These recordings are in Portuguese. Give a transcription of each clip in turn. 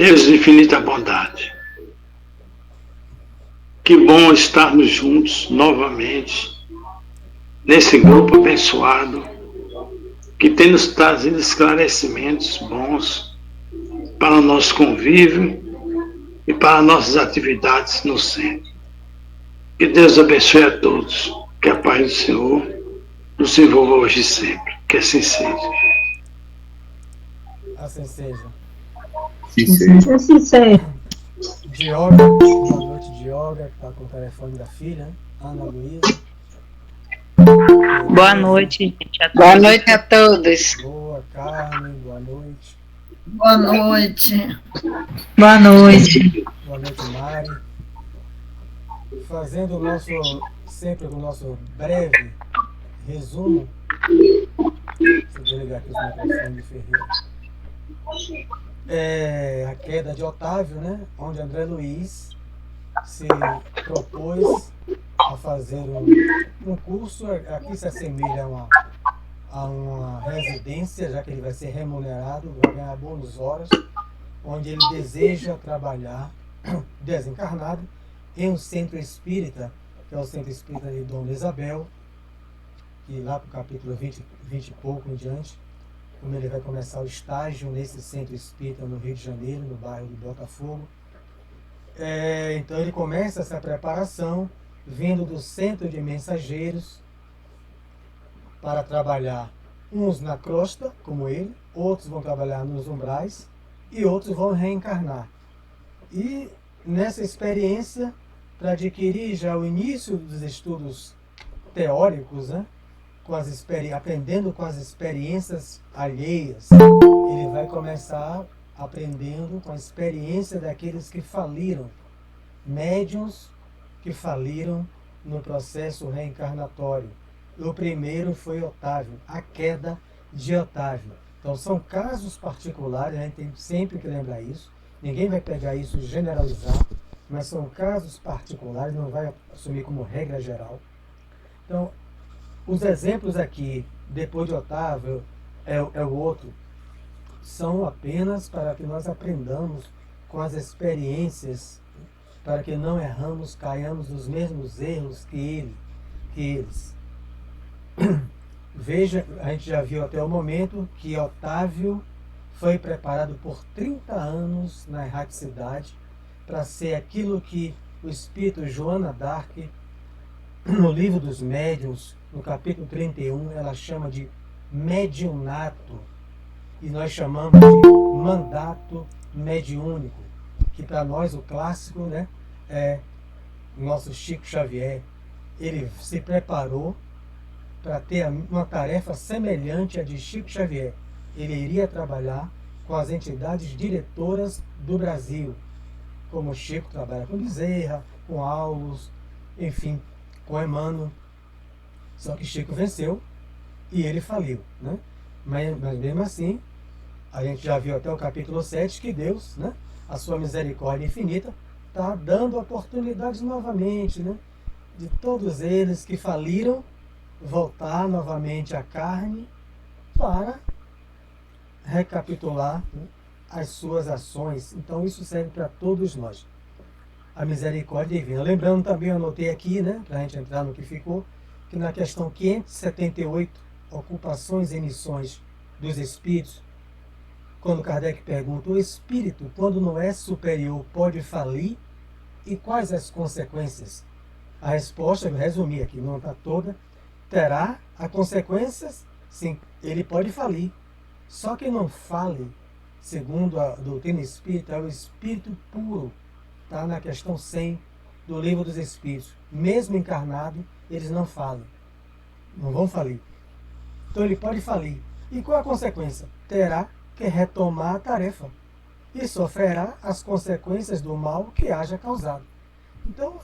Deus de infinita bondade, que bom estarmos juntos novamente nesse grupo abençoado que tem nos trazido esclarecimentos bons para o nosso convívio e para nossas atividades no centro. Que Deus abençoe a todos, que a paz do Senhor nos envolva hoje e sempre, que assim seja. Assim seja. Sim, seja. Assim seja. Dioga, boa noite, Dioga, que está com o telefone da filha, né? Ana Luísa. Boa Tereza, noite, gente, a Boa todos. noite a todos. boa, Carmen, boa noite. Boa noite. Boa noite. Boa noite, Mari. Fazendo sempre o nosso breve resumo. Deixa eu desligar aqui os microfones de Ferreira. A queda de Otávio, né? Onde André Luiz se propôs a fazer um curso, aqui se assemelha a uma residência, já que ele vai ser remunerado, vai ganhar bônus horas, onde ele deseja trabalhar desencarnado em um centro espírita, que é o Centro Espírita de Dona Isabel, que lá para o capítulo 20 e pouco em diante, como ele vai começar o estágio nesse centro espírita no Rio de Janeiro, no bairro de Botafogo. Então ele começa essa preparação vindo do centro de mensageiros para trabalhar uns na crosta, como ele, outros vão trabalhar nos umbrais e outros vão reencarnar. E nessa experiência, para adquirir já o início dos estudos teóricos, né, aprendendo com as experiências alheias, ele vai começar aprendendo com a experiência daqueles que faliram, médiuns que faliram no processo reencarnatório. O primeiro foi Otávio, a queda de Otávio. Então são casos particulares, a gente tem sempre que lembrar isso. Ninguém vai pegar isso e generalizar, mas são casos particulares, não vai assumir como regra geral. Então, os exemplos aqui, depois de Otávio, é o outro, são apenas para que nós aprendamos com as experiências, para que não erramos, caiamos nos mesmos erros que eles. Veja, a gente já viu até o momento que Otávio foi preparado por 30 anos na erraticidade para ser aquilo que o espírito Joana d'Arc, no livro dos médiuns, no capítulo 31, ela chama de mediunato, e nós chamamos de mandato mediúnico, que para nós o clássico, né, é o nosso Chico Xavier. Ele se preparou para ter uma tarefa semelhante à de Chico Xavier. Ele iria trabalhar com as entidades diretoras do Brasil, como Chico trabalha com Bezerra, com Aulus, enfim, com Emmanuel. Só que Chico venceu e ele faliu, né? Mas mesmo assim, a gente já viu até o capítulo 7 que Deus, né, a sua misericórdia infinita, está dando oportunidades novamente, né, de todos eles que faliram voltar novamente à carne para recapitular, né, as suas ações. Então isso serve para todos nós. A misericórdia divina. Lembrando também, eu anotei aqui, né, para a gente entrar no que ficou, que na questão 578, ocupações e missões dos espíritos, quando Kardec pergunta, o espírito, quando não é superior, pode falir? E quais as consequências? A resposta, eu resumi aqui, não está toda, terá as consequências, sim, ele pode falir. Só que não fale, segundo a doutrina espírita, é o espírito puro. Está na questão 100 do Livro dos Espíritos. Mesmo encarnado, eles não falam. Não vão falir. Então ele pode falir. E qual a consequência? Terá que retomar a tarefa e sofrerá as consequências do mal que haja causado. Então,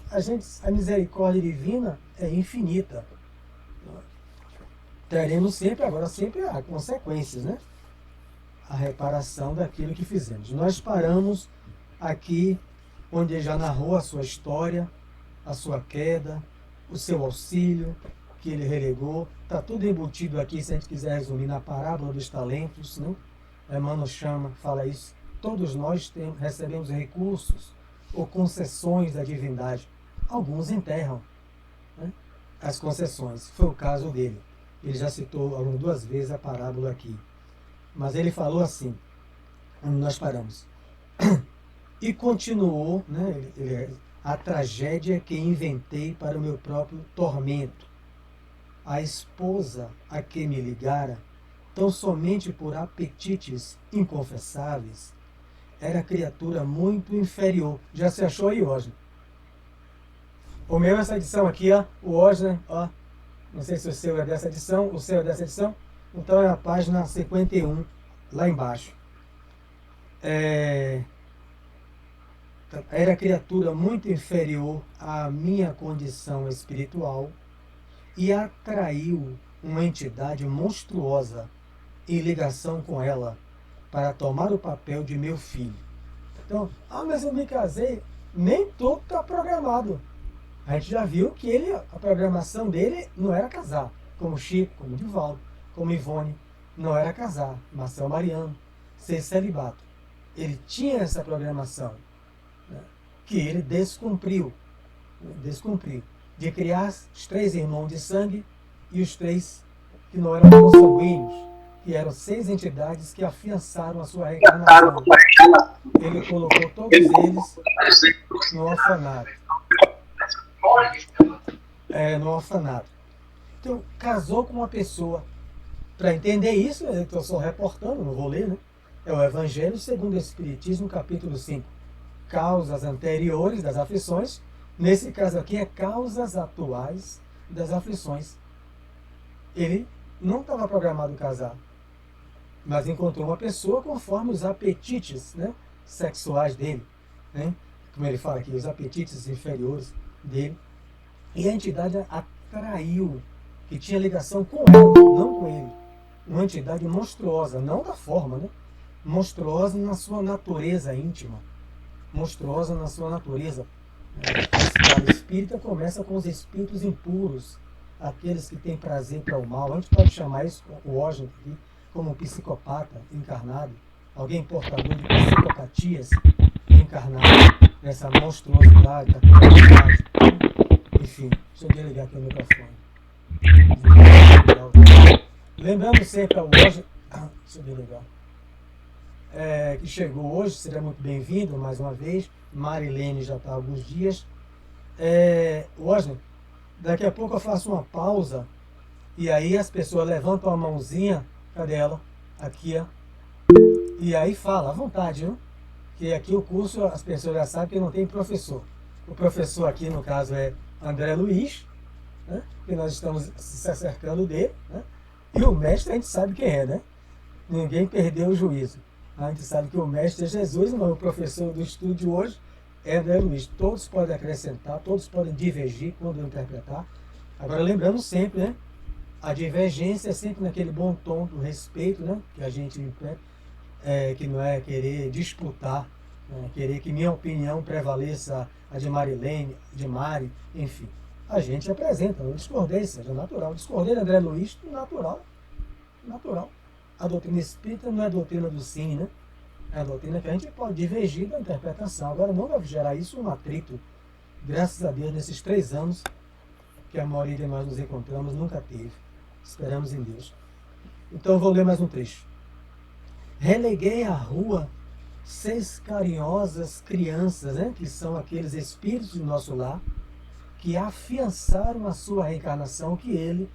a misericórdia divina é infinita. Teremos sempre as consequências, né? A reparação daquilo que fizemos. Nós paramos aqui onde ele já narrou a sua história, a sua queda, o seu auxílio que ele relegou. Está tudo embutido aqui, se a gente quiser resumir, na parábola dos talentos, né? Emmanuel fala isso. todos nós recebemos recursos ou concessões da divindade. Alguns enterram, né, as concessões. Foi o caso dele. Ele já citou 2 vezes a parábola aqui. Mas ele falou assim, onde nós paramos. E continuou, né, a tragédia que inventei para o meu próprio tormento. A esposa a que me ligara, tão somente por apetites inconfessáveis, era criatura muito inferior. Já se achou aí, Osner? O meu, essa edição aqui, ó, o Osner, ó, não sei se o seu é dessa edição, o seu é dessa edição, então é a página 51, lá embaixo. Era criatura muito inferior à minha condição espiritual e atraiu uma entidade monstruosa em ligação com ela para tomar o papel de meu filho. Então, mas eu me casei, nem tudo está programado. A gente já viu que a programação dele não era casar, como Chico, como Divaldo, como Ivone, não era casar, Marcel Mariano, ser celibato. Ele tinha essa programação, né, que ele descumpriu, de criar os 3 irmãos de sangue e os 3 que não eram consanguíneos, que eram 6 entidades que afiançaram a sua reencarnação. Ele colocou todos eles no orfanato. No orfanato. Então, casou com uma pessoa. Para entender isso, eu estou só reportando, não vou ler, né? É o Evangelho segundo o Espiritismo, capítulo 5. Causas anteriores das aflições. Nesse caso aqui é causas atuais das aflições. Ele não estava programado casar, mas encontrou uma pessoa conforme os apetites, né, sexuais dele, né? Como ele fala aqui, os apetites inferiores dele. E a entidade atraiu, que tinha ligação com ela, não com ele. Uma entidade monstruosa, não da forma, né? Monstruosa na sua natureza íntima. Monstruosa na sua natureza. A escala espírita começa com os espíritos impuros, aqueles que têm prazer para o mal. A gente pode chamar isso, o Osner aqui, como um psicopata encarnado, alguém portador de psicopatias encarnado nessa monstruosidade, da crueldade. Enfim, deixa eu desligar aqui o microfone. Lembrando sempre ao Osner, deixa eu desligar, que chegou hoje, seja muito bem-vindo mais uma vez. Marilene já está há alguns dias. Osner, daqui a pouco eu faço uma pausa e aí as pessoas levantam a mãozinha, cadê ela? Aqui, ó. E aí fala à vontade, viu? Que aqui o curso, as pessoas já sabem que não tem professor. O professor aqui, no caso, é André Luiz, né? Que nós estamos se acercando dele, né? E o mestre a gente sabe quem é, né? Ninguém perdeu o juízo. A gente sabe que o mestre é Jesus, mas o professor do estudo de hoje é André Luiz. Todos podem acrescentar, todos podem divergir quando interpretar. Agora, lembrando sempre, né? A divergência é sempre naquele bom tom do respeito, né? Que a gente que não é querer disputar, né? Querer que minha opinião prevaleça a de Marilene, de Mari, enfim. A gente apresenta uma discordância, seja natural. Discordei de André Luiz, natural. Natural. A doutrina espírita não é a doutrina do sim, né? É a doutrina que a gente pode divergir da interpretação. Agora, não vai gerar isso um atrito. Graças a Deus, nesses 3 anos que a maioria de nós nos encontramos, nunca teve. Esperamos em Deus. Então, eu vou ler mais um trecho. Releguei à rua 6 carinhosas crianças, né? Que são aqueles espíritos do nosso lar, que afiançaram a sua reencarnação, que ele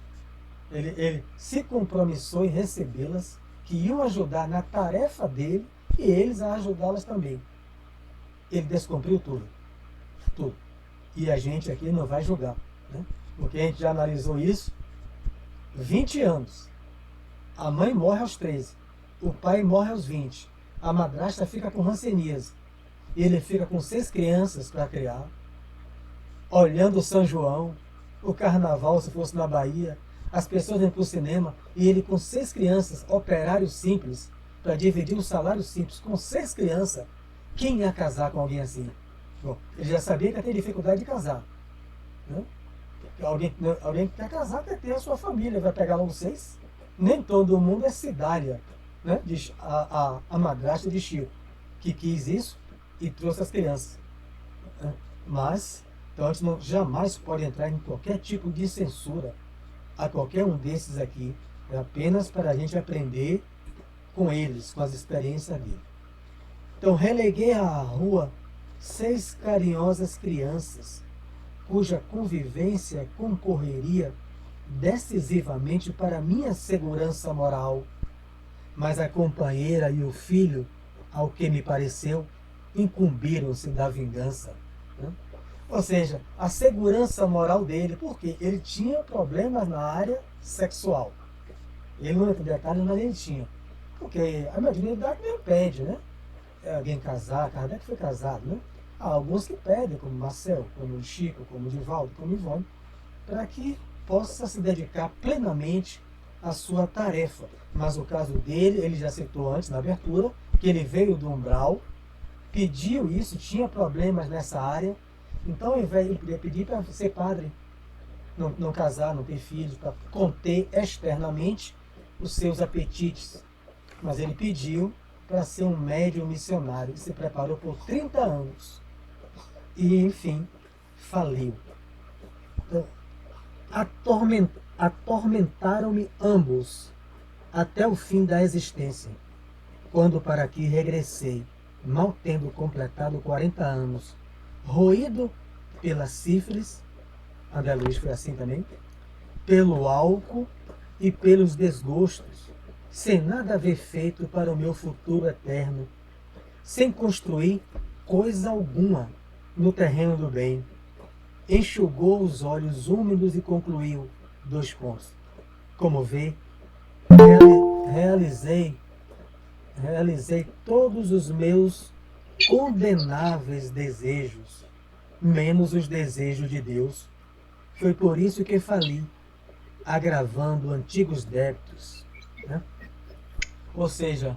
se compromissou em recebê-las, que iam ajudar na tarefa dele e eles a ajudá-las também. Ele descumpriu tudo. Tudo. E a gente aqui não vai julgar, né? Porque a gente já analisou isso. 20 anos. A mãe morre aos 13. O pai morre aos 20. A madrasta fica com hanseníase. Ele fica com 6 crianças para criar. Olhando o São João, o carnaval, se fosse na Bahia, as pessoas iam para o cinema, e ele com 6 crianças, operário simples, para dividir o salário simples com 6 crianças, quem ia casar com alguém assim? Bom, ele já sabia que ia ter dificuldade de casar, né? Alguém que quer casar quer ter a sua família, vai pegar logo 6. Nem todo mundo é cidária, né? Diz a madrasta de Chico, que quis isso e trouxe as crianças. Mas, então a gente não, jamais pode entrar em qualquer tipo de censura a qualquer um desses aqui. É apenas para a gente aprender com eles, com as experiências dele. Então, releguei à rua 6 carinhosas crianças, cuja convivência concorreria decisivamente para minha segurança moral, mas a companheira e o filho, ao que me pareceu, incumbiram-se da vingança. Ou seja, a segurança moral dele, porque ele tinha problemas na área sexual. Ele não entra em detalhes, mas ele tinha. Porque a mediunidade mesmo pede, né? Alguém casar, Kardec foi casado, né? Há alguns que pedem, como Marcel, como Chico, como Divaldo, como Ivone, para que possa se dedicar plenamente à sua tarefa. Mas o caso dele, ele já citou antes, na abertura, que ele veio do umbral, pediu isso, tinha problemas nessa área, então ao invés de ele pedir para ser padre, não casar, não ter filhos, para conter externamente os seus apetites. Mas ele pediu para ser um médium missionário, e se preparou por 30 anos. E, enfim, faliu. Então, atormentaram-me ambos até o fim da existência, quando para aqui regressei, mal tendo completado 40 anos, roído pela sífilis, André Luiz foi assim também, pelo álcool e pelos desgostos, sem nada haver feito para o meu futuro eterno, sem construir coisa alguma no terreno do bem. Enxugou os olhos úmidos e concluiu, 2 pontos. Como vê, realizei todos os meus condenáveis desejos, menos os desejos de Deus. Foi por isso que fali, agravando antigos débitos. Né? Ou seja,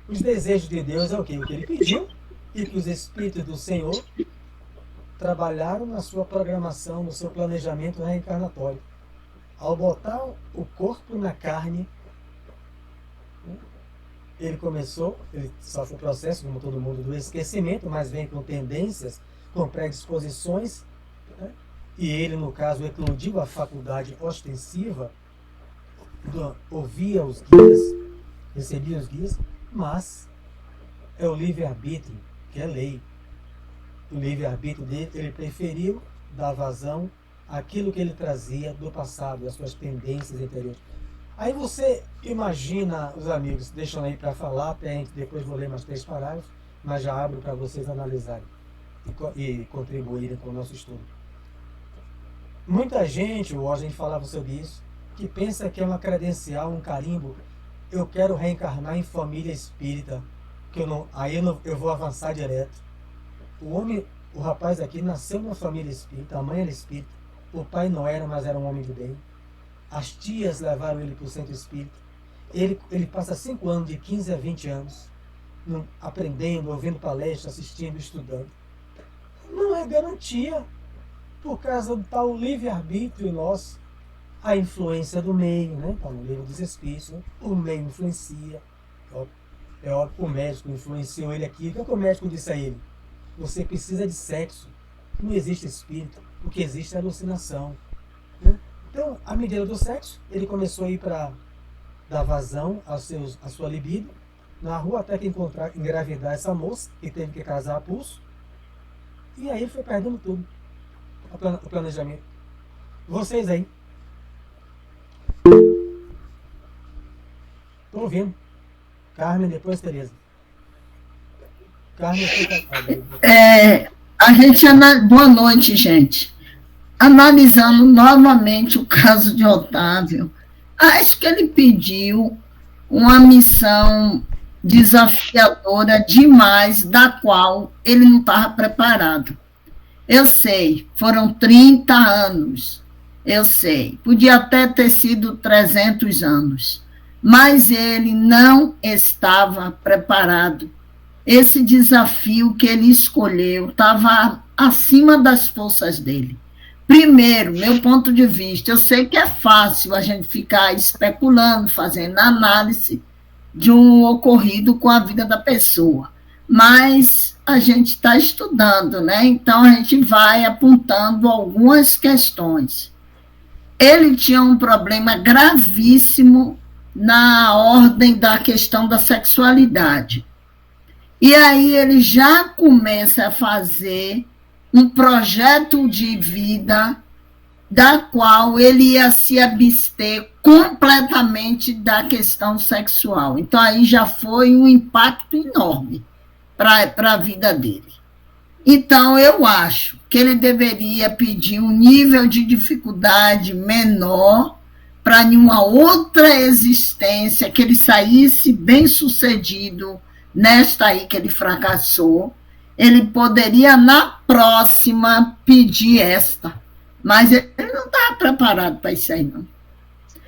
os desejos de Deus é o que? O que ele pediu, e que os Espíritos do Senhor trabalharam na sua programação, no seu planejamento reencarnatório. Ao botar o corpo na carne, ele sofre o processo, como todo mundo, do esquecimento, mas vem com tendências, com predisposições, né? E ele, no caso, eclodiu a faculdade ostensiva, ouvia os guias, recebia os guias, mas é o livre-arbítrio, que é lei. O livre-arbítrio dele, ele preferiu dar vazão àquilo que ele trazia do passado, as suas tendências interiores. Aí você imagina, os amigos, deixam aí para falar, até a gente depois vou ler mais 3 parágrafos, mas já abro para vocês analisarem e contribuírem com o nosso estudo. Muita gente, hoje a gente falava sobre isso, que pensa que é uma credencial, um carimbo, eu quero reencarnar em família espírita, que eu vou avançar direto. O rapaz aqui nasceu numa família espírita, a mãe era espírita, o pai não era, mas era um homem de bem. As tias levaram ele para o centro espírita. Ele passa 5 anos, de 15 a 20 anos, aprendendo, ouvindo palestras, assistindo, estudando. Não é garantia, por causa do tal livre-arbítrio nosso. A influência do meio, né? Está no livro dos Espíritos, né? O meio influencia. É óbvio que o médico influenciou ele aqui. O que o médico disse a ele? Você precisa de sexo. Não existe espírito. O que existe é alucinação. Né? Então, à medida do sexo, ele começou a ir para dar vazão à sua libido na rua, até que engravidar essa moça, que teve que casar a pulso. E aí foi perdendo tudo. O planejamento. Vocês aí. Estou ouvindo. Carmen, depois Tereza. Carmen, Boa noite, gente. Analisando novamente o caso de Otávio, acho que ele pediu uma missão desafiadora demais, da qual ele não estava preparado. Eu sei, foram 30 anos, eu sei, podia até ter sido 300 anos, mas ele não estava preparado. Esse desafio que ele escolheu estava acima das forças dele. Primeiro, meu ponto de vista, eu sei que é fácil a gente ficar especulando, fazendo análise de um ocorrido com a vida da pessoa, mas a gente está estudando, né? Então a gente vai apontando algumas questões. Ele tinha um problema gravíssimo na ordem da questão da sexualidade. E aí ele já começa a fazer um projeto de vida da qual ele ia se abster completamente da questão sexual. Então, aí já foi um impacto enorme para a vida dele. Então, eu acho que ele deveria pedir um nível de dificuldade menor para nenhuma outra existência, que ele saísse bem-sucedido nesta aí que ele fracassou. Ele poderia, na próxima, pedir esta. Mas ele não estava preparado para isso aí, não.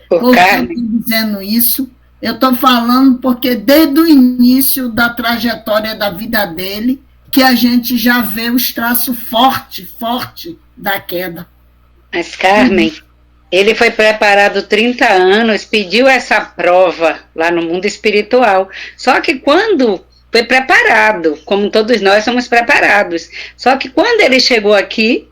Por que eu estou dizendo isso? Eu estou falando porque desde o início da trajetória da vida dele, que a gente já vê os traços forte da queda. Mas, Carmen, ele foi preparado 30 anos, pediu essa prova lá no mundo espiritual. Só que quando foi preparado, como todos nós somos preparados, só que quando ele chegou aqui,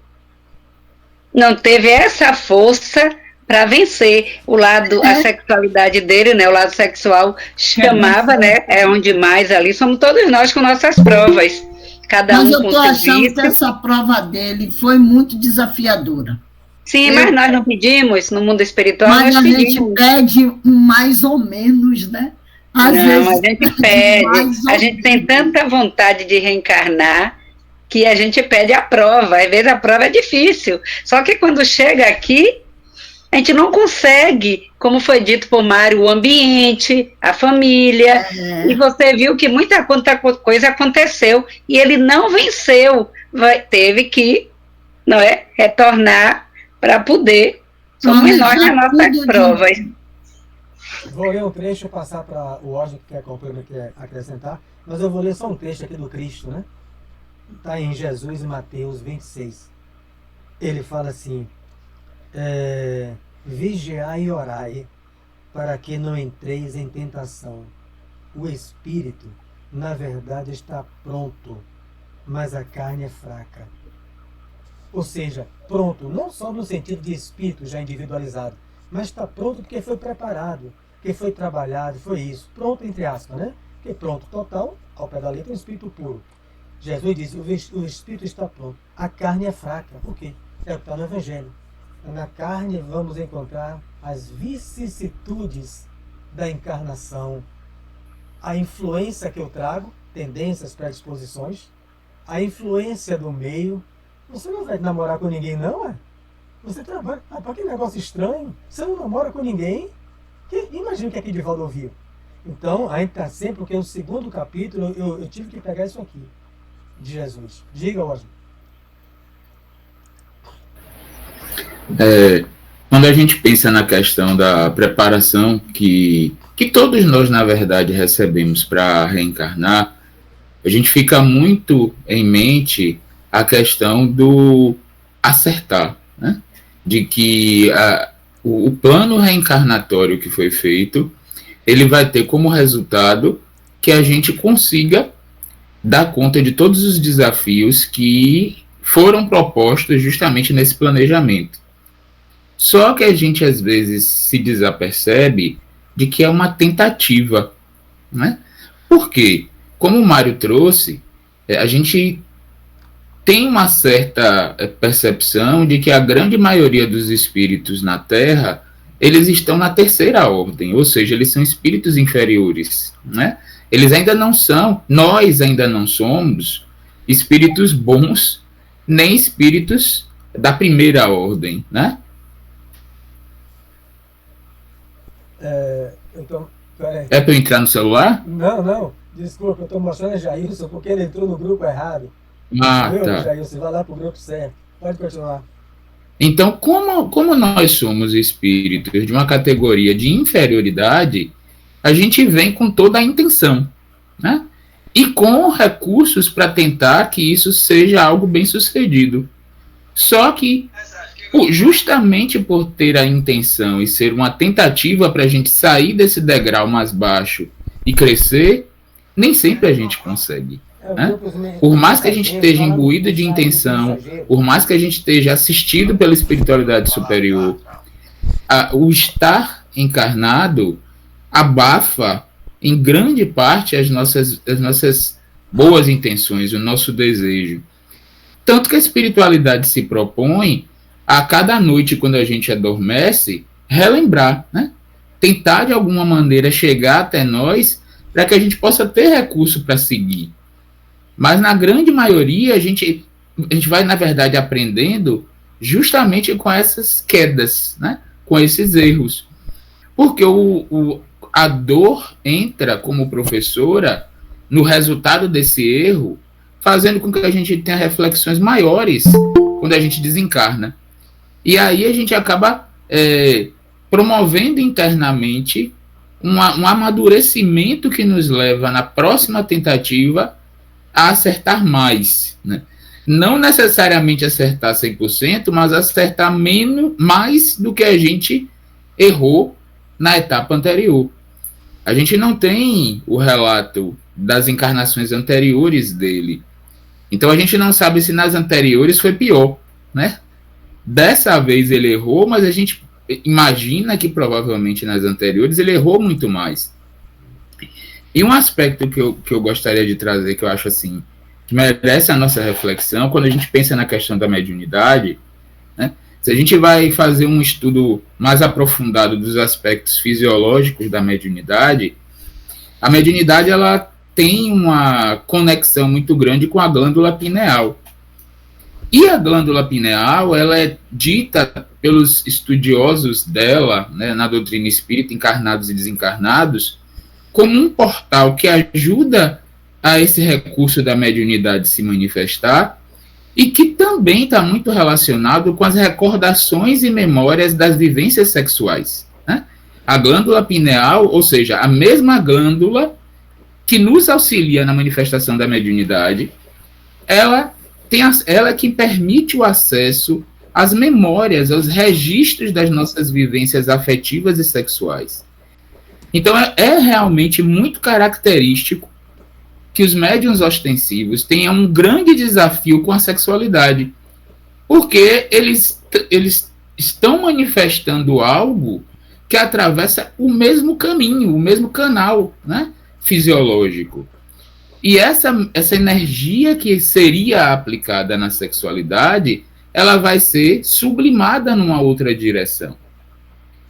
não teve essa força para vencer o lado, a sexualidade dele, né? O lado sexual chamava, né? É onde mais ali, somos todos nós com nossas provas. Cada mas um eu com estou seu achando vício. que essa prova dele foi muito desafiadora. Sim, mas nós não pedimos, no mundo espiritual Mas nós a pedimos. gente pede um mais ou menos, né? Às Não, vezes, a gente pede. mais ou A gente tem menos. tanta vontade de reencarnar que a gente pede a prova. Às vezes a prova é difícil. Só que quando chega aqui, a gente não consegue, como foi dito por Mário, o ambiente, a família. E você viu que muita coisa aconteceu e ele não venceu. Teve que, não é, retornar para poder. Somos nós nas nossas provas. Vou ler um trecho e passar para o Osmo que quer acrescentar, mas eu vou ler só um trecho aqui do Cristo, né? Está em Jesus e Mateus 26. Ele fala assim: vigiai e orai, para que não entreis em tentação. O espírito, na verdade, está pronto, mas a carne é fraca. Ou seja, pronto, não só no sentido de espírito já individualizado, mas está pronto porque foi preparado, porque foi trabalhado, foi isso. Pronto, entre aspas, né? Porque pronto total, ao pé da letra, é um espírito puro. Jesus diz: o espírito está pronto, a carne é fraca. Por quê? É o que está no Evangelho. Na carne vamos encontrar as vicissitudes da encarnação, a influência que eu trago, tendências, predisposições, a influência do meio. Você não vai namorar com ninguém, não, é? Você trabalha. Rapaz, que negócio estranho. Você não namora com ninguém? Imagina o que aqui de Valdo ouviu. Então, a gente está sempre, porque no segundo capítulo eu tive que pegar isso aqui, de Jesus. Diga, Osmo. Quando a gente pensa na questão da preparação que todos nós, na verdade, recebemos para reencarnar, a gente fica muito em mente a questão do acertar, né? De que o plano reencarnatório que foi feito, ele vai ter como resultado que a gente consiga dar conta de todos os desafios que foram propostos justamente nesse planejamento. Só que a gente, às vezes, se desapercebe de que é uma tentativa, né? Por quê? Como o Mário trouxe, a gente tem uma certa percepção de que a grande maioria dos espíritos na Terra, eles estão na terceira ordem, ou seja, eles são espíritos inferiores, né? Eles ainda não são, nós ainda não somos espíritos bons, nem espíritos da primeira ordem, né? É para eu entrar no celular? Não. Desculpa, eu estou mostrando a Jailson porque ele entrou no grupo errado. Tá. Jailson, vai lá para o grupo certo. Pode continuar. Então, como nós somos espíritos de uma categoria de inferioridade, a gente vem com toda a intenção, né? E com recursos para tentar que isso seja algo bem sucedido. Só que, justamente por ter a intenção e ser uma tentativa para a gente sair desse degrau mais baixo e crescer, nem sempre a gente consegue. né? Por mais que a gente esteja imbuído de intenção, por mais que a gente esteja assistido pela espiritualidade superior, o estar encarnado abafa, em grande parte, as nossas boas intenções, o nosso desejo. Tanto que a espiritualidade se propõe, a cada noite, quando a gente adormece, relembrar, né? Tentar, de alguma maneira, chegar até nós, para que a gente possa ter recurso para seguir. Mas, na grande maioria, a gente vai, na verdade, aprendendo justamente com essas quedas, né? Com esses erros. Porque a dor entra como professora no resultado desse erro, fazendo com que a gente tenha reflexões maiores quando a gente desencarna. E aí a gente acaba promovendo internamente um amadurecimento que nos leva, na próxima tentativa, a acertar mais, né? Não necessariamente acertar 100%, mas acertar mais do que a gente errou na etapa anterior. A gente não tem o relato das encarnações anteriores dele. Então a gente não sabe se nas anteriores foi pior, né? Dessa vez ele errou, mas a gente imagina que provavelmente nas anteriores ele errou muito mais. E um aspecto que eu gostaria de trazer, que eu acho assim, que merece a nossa reflexão, quando a gente pensa na questão da mediunidade, né? Se a gente vai fazer um estudo mais aprofundado dos aspectos fisiológicos da mediunidade, a mediunidade ela tem uma conexão muito grande com a glândula pineal. E a glândula pineal, ela é dita pelos estudiosos dela, né, na doutrina espírita, encarnados e desencarnados, como um portal que ajuda a esse recurso da mediunidade se manifestar e que também está muito relacionado com as recordações e memórias das vivências sexuais, né? A glândula pineal, ou seja, a mesma glândula que nos auxilia na manifestação da mediunidade, ela que permite o acesso às memórias, aos registros das nossas vivências afetivas e sexuais. Então, é realmente muito característico que os médiuns ostensivos tenham um grande desafio com a sexualidade, porque eles estão manifestando algo que atravessa o mesmo caminho, o mesmo canal, né, fisiológico. E essa energia que seria aplicada na sexualidade, ela vai ser sublimada numa outra direção.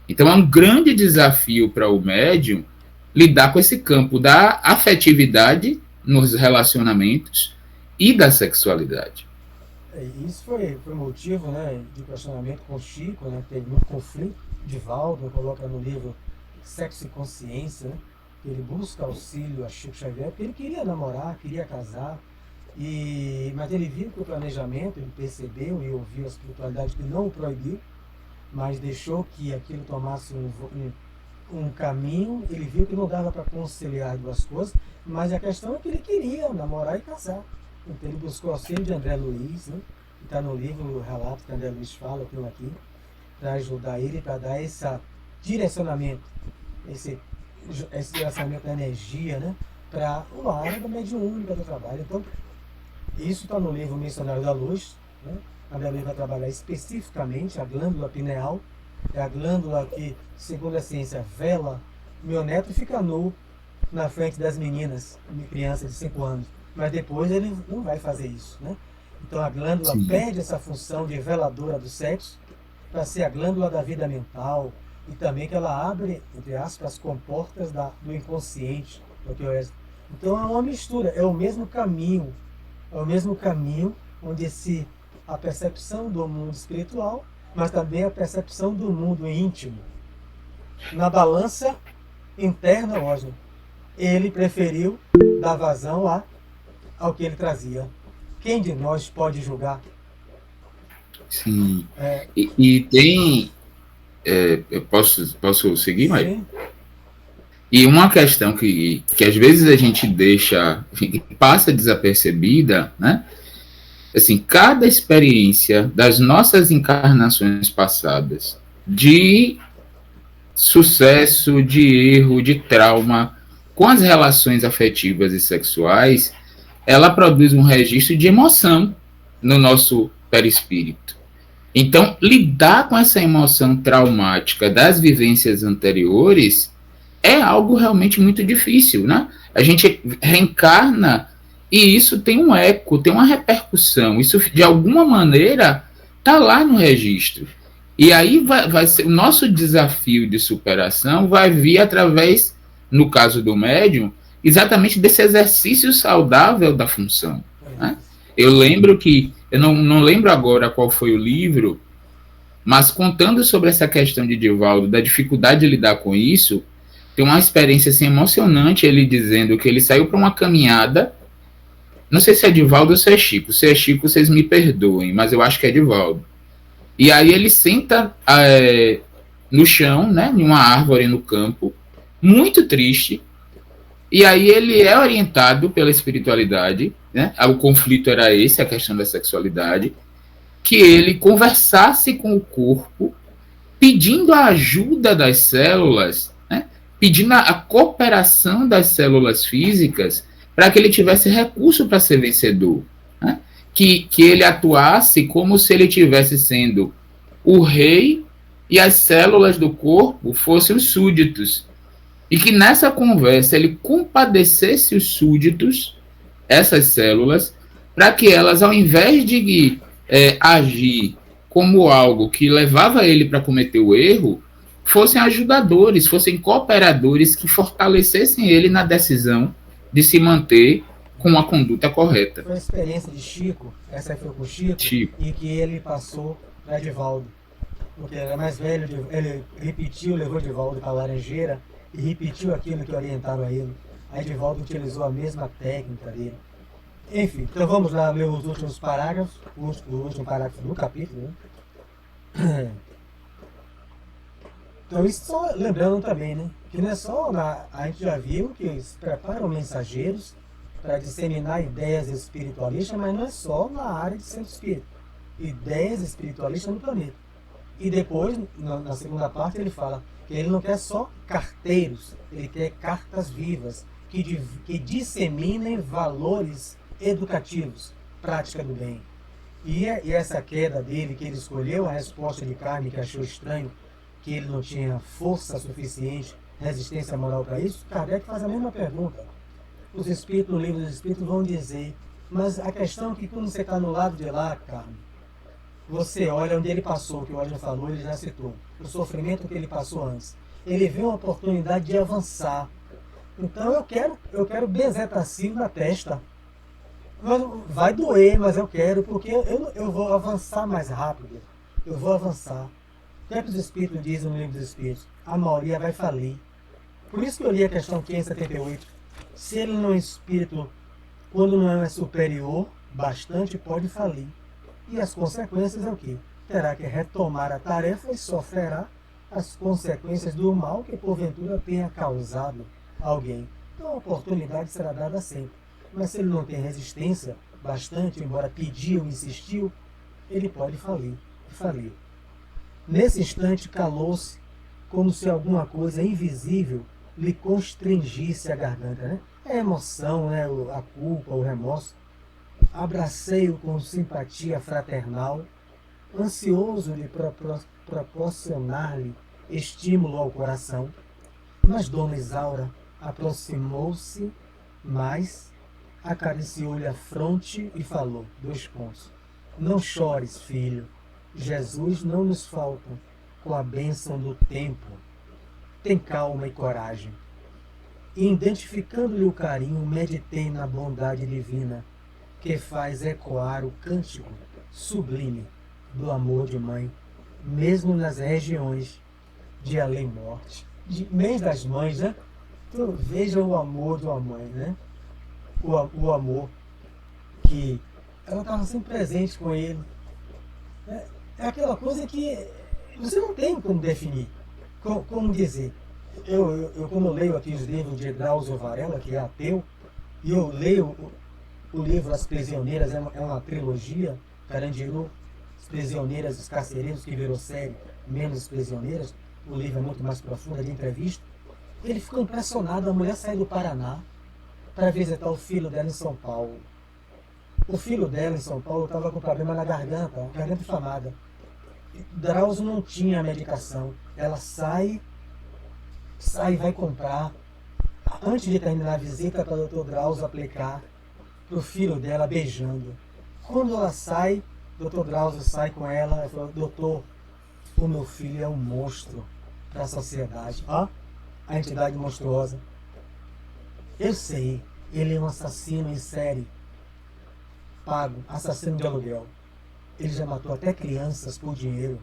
Então é um grande desafio para o médium lidar com esse campo da afetividade nos relacionamentos e da sexualidade. Isso foi motivo, né, de questionamento com o Chico, né, teve muito conflito. Divaldo coloca no livro Sexo e Consciência, né, que ele busca auxílio a Chico Xavier, porque ele queria namorar, queria casar, mas ele viu que o planejamento, ele percebeu e ouviu a espiritualidade que não o proibiu, mas deixou que aquilo tomasse um caminho. Ele viu que não dava para conciliar duas coisas, mas a questão é que ele queria namorar e casar. Então ele buscou auxílio de André Luiz, né? Está no livro o relato que André Luiz fala, eu tenho aqui, para ajudar ele, para dar esse direcionamento, esse direcionamento da energia, né? Para a área da mediúnica do trabalho. Então, isso está no livro Missionário da Luz, né? André Luiz vai trabalhar especificamente a glândula pineal, é a glândula que, segundo a ciência, vela. Meu neto fica nu na frente das meninas, criança de 5 anos, mas depois ele não vai fazer isso, né? Então a glândula perde essa função de veladora do sexo para ser a glândula da vida mental, e também que ela abre, entre aspas, as comportas do inconsciente. Então é uma mistura, é o mesmo caminho onde a percepção do mundo espiritual, mas também a percepção do mundo íntimo. Na balança interna, Osmo, ele preferiu dar vazão ao que ele trazia. Quem de nós pode julgar? Sim. E tem... eu posso seguir, Maria? Sim. E uma questão que às vezes a gente deixa, enfim, passa desapercebida, né? Assim, cada experiência das nossas encarnações passadas, de sucesso, de erro, de trauma, com as relações afetivas e sexuais, ela produz um registro de emoção no nosso perispírito. Então, lidar com essa emoção traumática das vivências anteriores é algo realmente muito difícil, né? A gente reencarna e isso tem um eco, tem uma repercussão. Isso, de alguma maneira, está lá no registro. E aí vai ser o nosso desafio de superação vai vir através, no caso do médium, exatamente desse exercício saudável da função. Né? Eu lembro que, eu não lembro agora qual foi o livro, mas contando sobre essa questão de Divaldo, da dificuldade de lidar com isso, tem uma experiência assim, emocionante, ele dizendo que ele saiu para uma caminhada, não sei se é Divaldo ou se é Chico, vocês me perdoem, mas eu acho que é Divaldo. E aí ele senta no chão, né, em uma árvore no campo, muito triste, e aí ele é orientado pela espiritualidade, né, o conflito era esse, a questão da sexualidade, que ele conversasse com o corpo, pedindo a ajuda das células, né, pedindo a cooperação das células físicas para que ele tivesse recurso para ser vencedor, né, que ele atuasse como se ele estivesse sendo o rei e as células do corpo fossem os súditos, e que nessa conversa ele compadecesse os súditos, essas células, para que elas, ao invés de agir como algo que levava ele para cometer o erro, fossem ajudadores, fossem cooperadores que fortalecessem ele na decisão de se manter com a conduta correta. Foi a experiência de Chico, essa foi com o Chico, e que ele passou para Divaldo. Porque ele era mais velho, ele repetiu, levou Divaldo para a Laranjeira e repetiu aquilo que orientaram a ele. Aí Divaldo utilizou a mesma técnica dele. Enfim, então vamos lá ler os últimos parágrafos, o último parágrafo do capítulo, né? Então isso só lembrando também, né? Que não é só, a gente já viu que eles preparam mensageiros para disseminar ideias espiritualistas, mas não é só na área de centro espírita. Ideias espiritualistas no planeta. E depois, na segunda parte, ele fala que ele não quer só carteiros, ele quer cartas vivas, que disseminem valores educativos, prática do bem. E essa queda dele, que ele escolheu a resposta de Carme, que achou estranho, que ele não tinha força suficiente, resistência moral para isso, Kardec faz a mesma pergunta. Os espíritos, no livro dos espíritos, vão dizer, mas a questão é que quando você está no lado de lá, Carme, você olha onde ele passou, que o Roger falou, ele já citou, o sofrimento que ele passou antes. Ele vê uma oportunidade de avançar. Então eu quero bezetacil na testa. Vai doer, mas eu quero, porque eu vou avançar mais rápido. Eu vou avançar. O que é que os espíritos dizem no livro dos espíritos? A maioria vai falir. Por isso que eu li a questão 578. Se ele não é espírito, quando não é superior, bastante pode falir. E as consequências é o quê? Terá que retomar a tarefa e sofrerá as consequências do mal que porventura tenha causado a alguém. Então a oportunidade será dada sempre. Mas se ele não tem resistência bastante, embora pediu, insistiu, ele pode falir. E faliu. Nesse instante calou-se, como se alguma coisa invisível lhe constringisse a garganta, né? A emoção, né? A culpa, o remorso. Abracei-o com simpatia fraternal, ansioso de proporcionar-lhe estímulo ao coração. Mas Dona Isaura aproximou-se mais, acariciou-lhe a fronte e falou, 2 pontos. Não chores, filho, Jesus não nos falta, com a bênção do tempo. Tem calma e coragem. E identificando-lhe o carinho, meditei na bondade divina, que faz ecoar o cântico sublime do amor de mãe, mesmo nas regiões de além-morte. De mês das mães, né? Então, veja o amor de uma mãe, né? O amor que ela estava sempre presente com ele. É aquela coisa que você não tem como definir, como dizer. Quando eu leio aqui os livros de Drauzio Varela, que é ateu, e eu leio o livro As Prisioneiras, é uma trilogia, Carandiru, As Prisioneiras, Os Carcereiros, que virou série, Menos Prisioneiras, o livro é muito mais profundo, é de entrevista. Ele ficou impressionado, a mulher saiu do Paraná para visitar o filho dela em São Paulo. O filho dela em São Paulo estava com problema na garganta inflamada. Drauzio não tinha medicação. Ela sai e vai comprar, antes de terminar a visita, para o Dr. Drauzio aplicar para o filho dela beijando. Quando ela sai, o Dr. Drauzio sai com ela e fala: doutor, o meu filho é um monstro da sociedade. Ó, a entidade monstruosa. Eu sei, ele é um assassino em série, pago, assassino de aluguel. Ele já matou até crianças por dinheiro,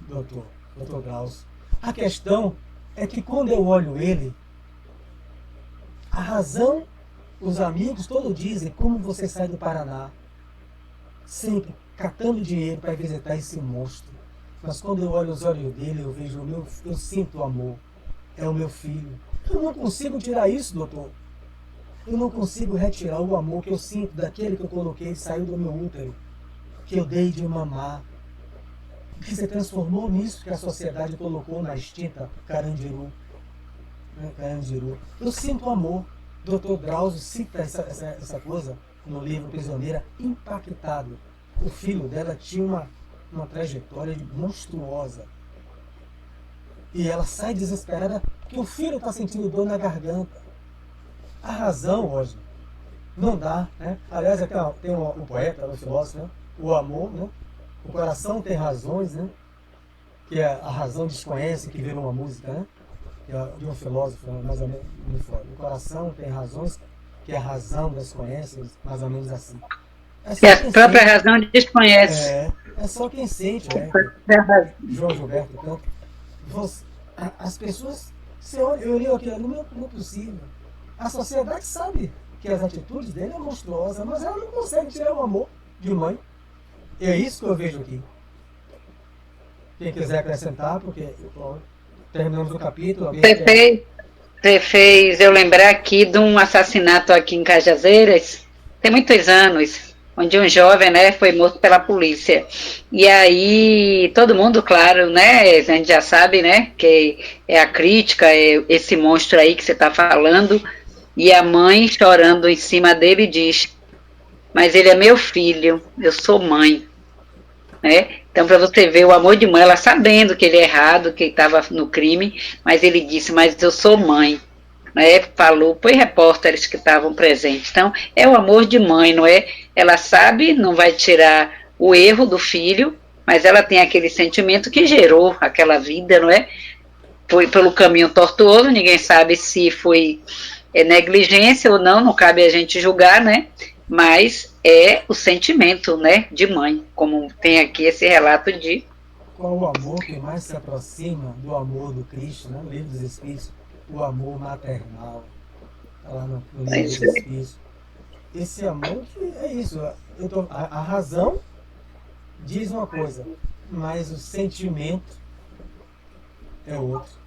doutor Drauzio. A questão é que quando eu olho ele, a razão, os amigos todos dizem: como você sai do Paraná, sempre catando dinheiro para visitar esse monstro. Mas quando eu olho os olhos dele, eu vejo eu sinto o amor. É o meu filho. Eu não consigo tirar isso, doutor. Eu não consigo retirar o amor que eu sinto daquele que eu coloquei, saiu do meu útero, que eu dei de mamar, que se transformou nisso que a sociedade colocou na extinta Carandiru. Carandiru. Eu sinto amor. Dr. Drauzio cita essa coisa no livro Prisioneira, impactado. O filho dela tinha uma trajetória monstruosa. E ela sai desesperada porque o filho está sentindo dor na garganta. A razão, hoje, não dá. Né? Aliás, tem um poeta, um filósofo, né? O amor, né? O coração tem razões, né? Que a razão desconhece, que virou uma música, né? Que é de um filósofo, mais ou menos, muito fora. O coração tem razões que a razão desconhece, mais ou menos assim. Que a própria razão desconhece. É só quem sente, né? João Gilberto, tanto. As pessoas, eu olhei aquilo, não é possível. A sociedade sabe que as atitudes dele é monstruosa, mas ela não consegue tirar o amor de mãe. E é isso que eu vejo aqui. Quem quiser acrescentar, porque terminamos o capítulo. Você fez eu lembrar aqui de um assassinato aqui em Cajazeiras, tem muitos anos, onde um jovem, né, foi morto pela polícia. E aí, todo mundo, claro, né, a gente já sabe, né, que é a crítica, é esse monstro aí que você está falando, e a mãe chorando em cima dele diz: mas ele é meu filho, eu sou mãe. Né? Então, para você ver o amor de mãe, ela sabendo que ele é errado, que ele estava no crime, mas ele disse: mas eu sou mãe. Né? Falou para os repórteres que estavam presentes. Então, é o amor de mãe, não é? Ela sabe, não vai tirar o erro do filho, mas ela tem aquele sentimento que gerou aquela vida, não é? Foi pelo caminho tortuoso, ninguém sabe se foi negligência ou não, não cabe a gente julgar, né? Mas é o sentimento, né, de mãe, como tem aqui esse relato de... Qual o amor que mais se aproxima do amor do Cristo, né? No Livro dos Espíritos, o amor maternal, está lá no Livro dos Espíritos. Esse amor que é isso, a razão diz uma coisa, mas o sentimento é outro.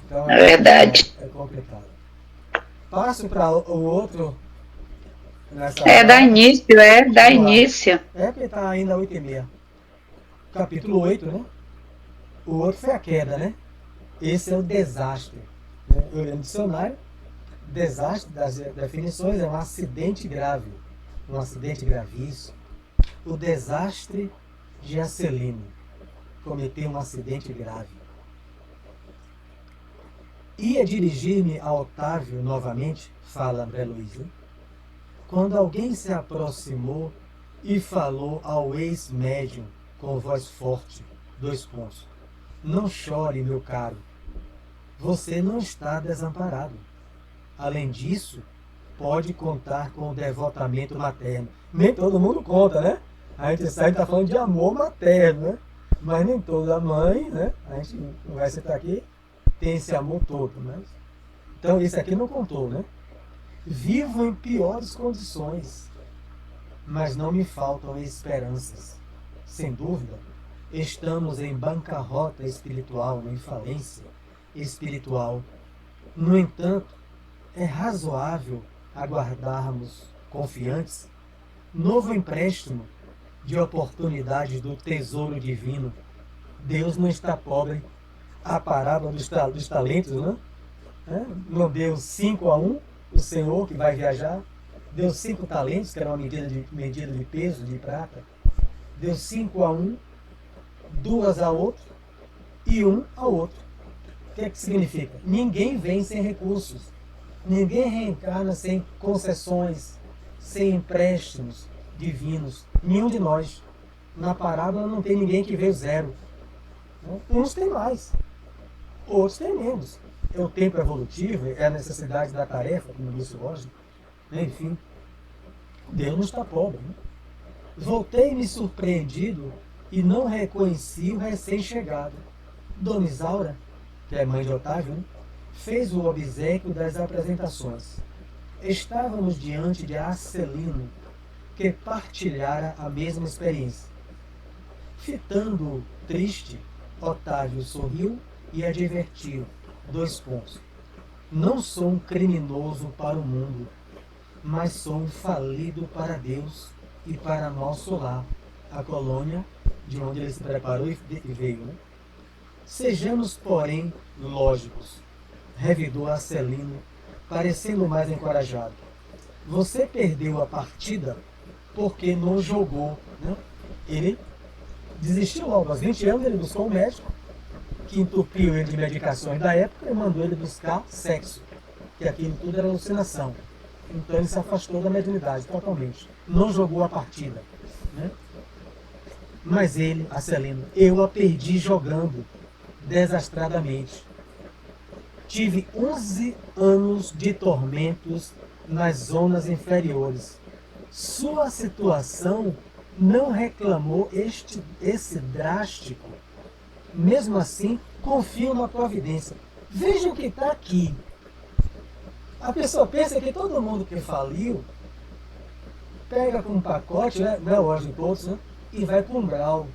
Então, é verdade. É complicado. Passo para o outro. Dá início, dá início. Porque está ainda 8h30. Capítulo 8, né? O outro foi a queda, né? Esse é o desastre. Eu li no dicionário, desastre das definições é um acidente grave, um acidente gravíssimo. O desastre de Acelino cometeu um acidente grave. Ia dirigir-me a Otávio novamente, fala André Luiz, né? Quando alguém se aproximou e falou ao ex-médium com voz forte, 2 pontos. Não chore, meu caro. Você não está desamparado. Além disso, pode contar com o devotamento materno. Nem todo mundo conta, né? A gente sai e está falando de amor materno, né? Mas nem toda mãe, né? A gente não vai citar aqui, tem esse amor todo, né? Então, isso aqui não contou, né? Vivo em piores condições, mas não me faltam esperanças. Sem dúvida, estamos em bancarrota espiritual, em falência espiritual. No entanto, é razoável aguardarmos, confiantes, novo empréstimo de oportunidades do tesouro divino. Deus não está pobre. A parábola dos talentos, né? Não deu 5 a 1, o Senhor que vai viajar, deu 5 talentos, que era uma medida de peso de prata, deu 5 a um, 2 a outro e 1 a outro. O que é que significa? Ninguém vem sem recursos, ninguém reencarna sem concessões, sem empréstimos divinos, nenhum de nós. Na parábola não tem ninguém que veio zero. Uns têm mais, outros têm menos. É o tempo evolutivo, é a necessidade da tarefa, como disse o Osmo. Enfim, Deus não está pobre. Né? Voltei-me surpreendido e não reconheci o recém-chegado. Dona Isaura, que é mãe de Otávio, né, fez o obséquio das apresentações. Estávamos diante de Arcelino, que partilhara a mesma experiência. Fitando-o triste, Otávio sorriu e advertiu. 2 pontos. Não sou um criminoso para o mundo, mas sou um falido para Deus e para nosso lar, a colônia de onde ele se preparou e veio. Né? Sejamos, porém, lógicos, revidou Arcelino, parecendo mais encorajado. Você perdeu a partida porque não jogou. Né? Ele desistiu logo. Aos 20 anos ele buscou um médico que entupiu ele de medicações da época e mandou ele buscar sexo, que aquilo tudo era alucinação. Então ele se afastou da mediunidade totalmente. Não jogou a partida. Né? Mas ele, Arcelino, eu a perdi jogando desastradamente. Tive 11 anos de tormentos nas zonas inferiores. Sua situação não reclamou esse drástico. Mesmo assim, confio na providência. Veja o que está aqui. A pessoa pensa que todo mundo que faliu pega com um pacote, né, hoje de todos, né, e vai para um umbral.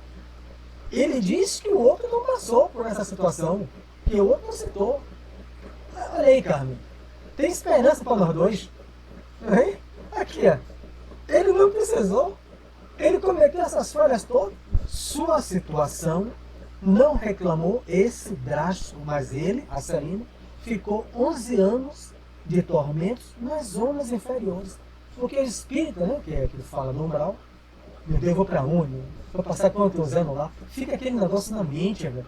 Ele diz que o outro não passou por essa situação, que o outro não citou. Olha aí, Carmen. Tem esperança para nós dois. Hein? Aqui, ó. Ele não precisou. Ele cometeu essas falhas todas. Sua situação não reclamou esse drástico, mas ele, Arcelino, ficou 11 anos de tormentos nas zonas inferiores. Porque o espírita, né, que fala no umbral, meu Deus, eu vou para onde? Vou passar quantos anos lá? Fica aquele negócio na mente, né,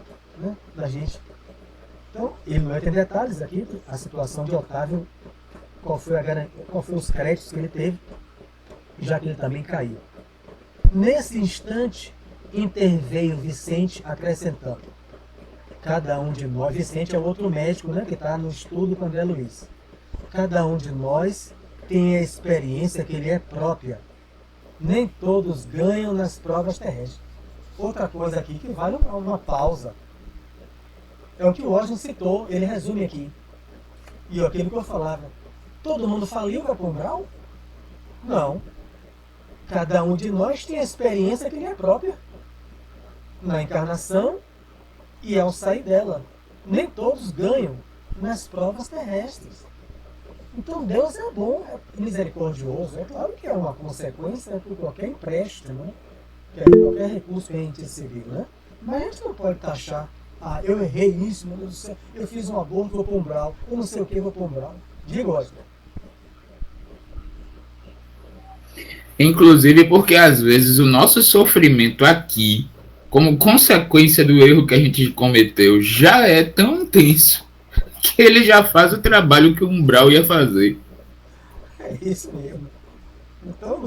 da gente. Então, ele não entra em detalhes aqui, a situação de Otávio, qual foi os créditos que ele teve, já que ele também caiu. Nesse instante, interveio Vicente acrescentando. Cada um de nós, Vicente é outro médico, né, que está no estudo com André Luiz. Cada um de nós tem a experiência que lhe é própria. Nem todos ganham nas provas terrestres. Outra coisa aqui que vale uma pausa. É o que o Osmo citou, ele resume aqui. E aquilo que eu falava. Todo mundo faliu para o umbral? Não. Cada um de nós tem a experiência que lhe é própria. Na encarnação e ao sair dela. Nem todos ganham nas provas terrestres. Então Deus é bom, é misericordioso. É claro que é uma consequência por qualquer empréstimo, né? Que é qualquer recurso que a gente recebeu, né? Mas a gente não pode taxar, eu errei isso, meu Deus do céu, eu fiz um aborto, vou para um umbral, eu não sei o que, vou para um umbral. Diga, Oscar. Inclusive porque às vezes o nosso sofrimento aqui, como consequência do erro que a gente cometeu, já é tão intenso que ele já faz o trabalho que o umbral ia fazer. É isso mesmo. Então,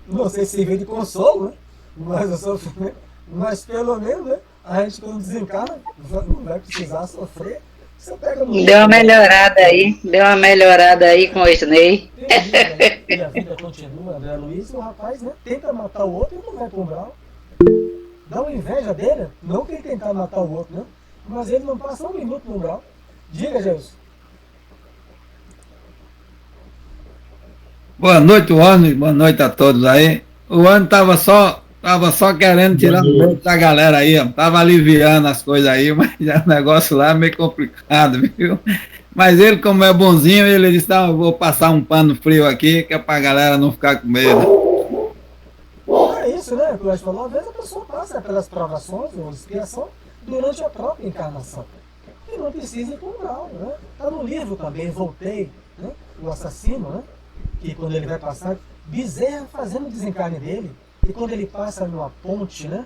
não sei se veio de consolo, né? Mas o sofrimento, mas pelo menos, né? A gente quando desencarna, não vai precisar sofrer. Você pega no deu uma melhorada aí com o Isnei. E a vida continua, André Luiz, e o rapaz, né, tenta matar o outro e não vai para o umbral. Dá uma inveja dele, não que ele tentar matar o outro, né? Mas ele não passa um minuto no umbral. Diga, Jesus. Boa noite, Osmo. Boa noite a todos aí. O ano estava só querendo tirar o medo da galera aí, ó. Tava aliviando as coisas aí, mas já o negócio lá é meio complicado, viu? Mas ele, como é bonzinho, ele disse, não, eu vou passar um pano frio aqui, que é pra galera não ficar com medo. É isso, né? O que o falou, às vezes a pessoa passa pelas provações ou inspiração durante a própria encarnação. E não precisa ir para o umbral, né? Está no livro também, Voltei, né? O assassino, né? que quando ele vai passar, Bezerra fazendo o desencarne dele, e quando ele passa numa ponte, né,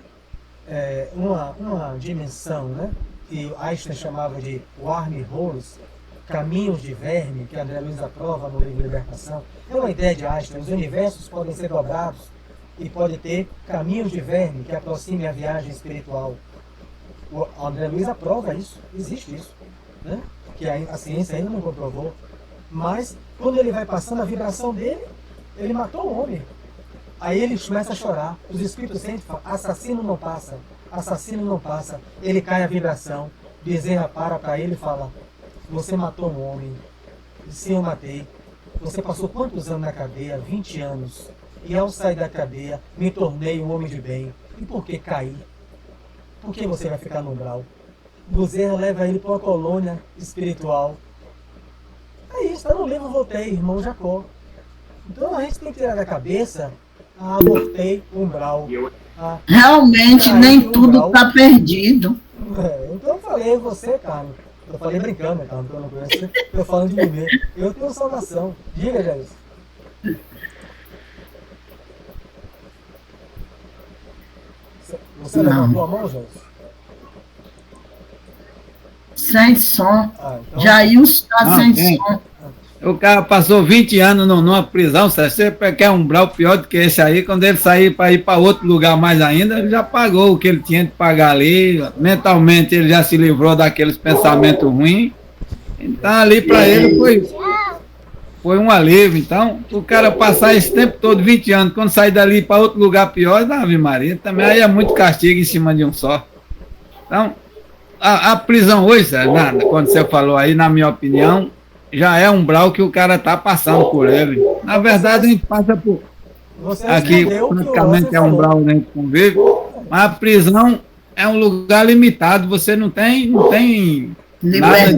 uma dimensão, né, que Einstein chamava de wormholes, caminhos de verme, que André Luiz aprova no livro Libertação. É uma ideia de Einstein, os universos podem ser dobrados e pode ter caminhos de verme que aproximem a viagem espiritual. O André Luiz aprova isso, existe isso, né? Que a ciência ainda não comprovou. Mas, quando ele vai passando a vibração dele, ele matou o homem. Aí ele começa a chorar. Os espíritos sentem e falam, assassino não passa, assassino não passa. Ele cai a vibração. Bezerra para ele e fala, você matou um homem. Sim, eu matei. Você passou quantos anos na cadeia? 20 anos. E ao sair da cadeia, me tornei um homem de bem. E por que caí? Por que você vai ficar no umbral? Bezerra leva ele para uma colônia espiritual. É isso, está no livro Voltei, irmão Jacó. Então a gente tem que tirar da cabeça, voltei, umbral. Realmente, nem tudo está perdido. Então eu falei, você, Carlos. Eu falei brincando, Carlos, porque eu não conheço. Eu falando de mim mesmo. Eu tenho salvação. Diga, Jair. Você levantou a mão, Jair? Sem som. Então... Jair está sem som. O cara passou 20 anos numa prisão, você quer um umbral pior do que esse aí, quando ele sair para ir para outro lugar mais ainda, ele já pagou o que ele tinha de pagar ali, mentalmente ele já se livrou daqueles pensamentos ruins, então ali para ele foi um alívio. Então, o cara passar esse tempo todo, 20 anos, quando sair dali para outro lugar pior, Ave Maria, também aí é muito castigo em cima de um só. Então, a prisão hoje, Sérgio, quando você falou aí, na minha opinião, já é um umbral que o cara tá passando por ele. Na verdade, a gente passa por... Aqui, praticamente é um umbral, a gente convive, mas a prisão é um lugar limitado, você não tem nada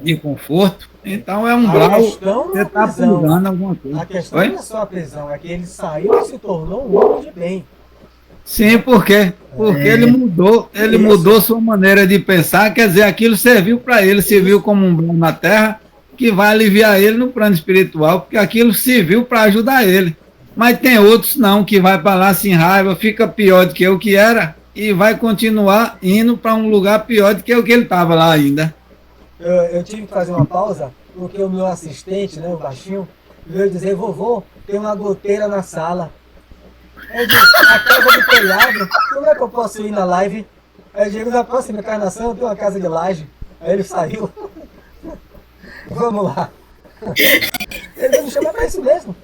de conforto, então é um umbral que você está pisando alguma coisa. A questão não é só a prisão, é que ele saiu e se tornou um homem de bem. Sim, por quê? Porque ele mudou sua maneira de pensar, quer dizer, aquilo serviu para ele, serviu como um umbral na terra, que vai aliviar ele no plano espiritual, porque aquilo serviu para ajudar ele. Mas tem outros não, que vai para lá sem raiva, fica pior do que o que era, e vai continuar indo para um lugar pior do que o que ele estava lá ainda. Eu tive que fazer uma pausa, porque o meu assistente, né, o baixinho, veio dizer, vovô, tem uma goteira na sala. Eu disse, a casa do telhado, como é que eu posso ir na live? Aí eu digo, na próxima encarnação eu tenho uma casa de laje. Aí ele saiu. Vamos lá. Ele vai me chamar para isso mesmo.